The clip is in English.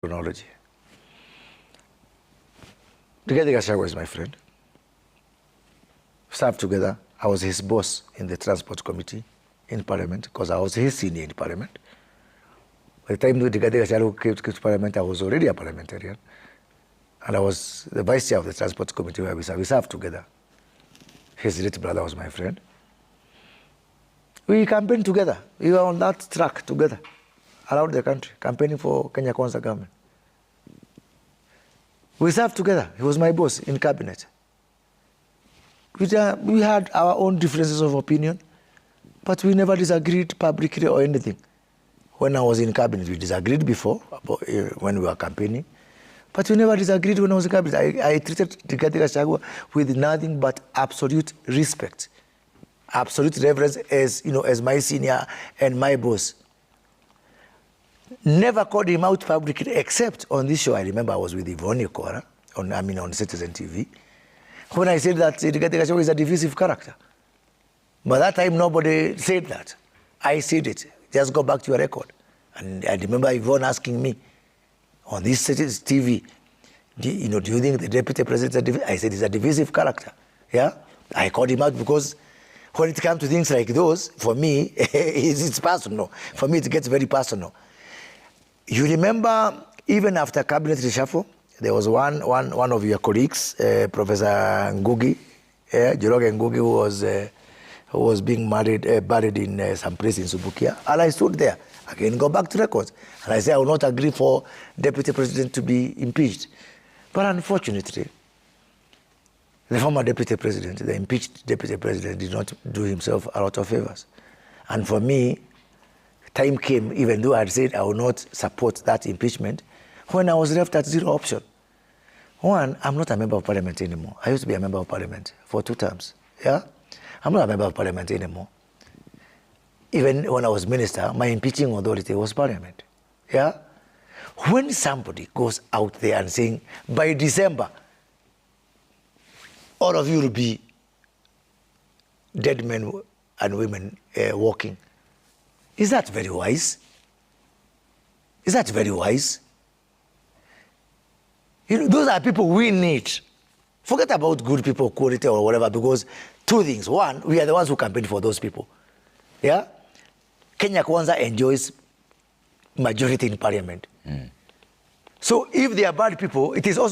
chronology. Rigathi Gachagua is my friend. Served together. I was his boss in the transport committee in parliament because I was his senior in parliament. By the time Rigathi Gachagua came to parliament, I was already a parliamentarian. And I was the vice chair of the transport committee where we served together. His little brother was my friend. We campaigned together. We were on that track together around the country, campaigning for Kenya Kwanza government. We served together. He was my boss in cabinet. We had our own differences of opinion, but we never disagreed publicly or anything. When I was in cabinet, we disagreed before, when we were campaigning, but we never disagreed when I was in cabinet. I treated Rigathi Gachagua with nothing but absolute respect, absolute reverence as, as my senior and my boss. Never called him out publicly, except on this show. I remember I was with Yvonne Kuria on Citizen TV, when I said that Rigathi Gachagua is a divisive character. But that time, nobody said that. I said it. Just go back to your record. And I remember Yvonne asking me on this TV, do you think the deputy president is a divisive? I said he's a divisive character. Yeah? I called him out because when it comes to things like those, for me, it's personal. For me, it gets very personal. You remember, even after cabinet reshuffle, there was one of your colleagues, Professor Ngugi, Joroge Ngugi, who was being buried in some place in Subukia. And I stood there. Again, go back to records. And I said, I will not agree for deputy president to be impeached. But unfortunately, the former deputy president, the impeached deputy president, did not do himself a lot of favors. And for me, time came, even though I had said I would not support that impeachment, when I was left at zero option. One, I'm not a member of parliament anymore. I used to be a member of parliament for 2 terms. Yeah? I'm not a member of parliament anymore. Even when I was minister, my impeaching authority was parliament. Yeah? When somebody goes out there and saying, by December, all of you will be dead men and women walking, is that very wise? Is that very wise? Those are people we need. Forget about good people, quality or whatever, because 2 things. One, we are the ones who campaign for those people. Yeah? Kenya Kwanza enjoys majority in parliament. So if they are bad people, it is also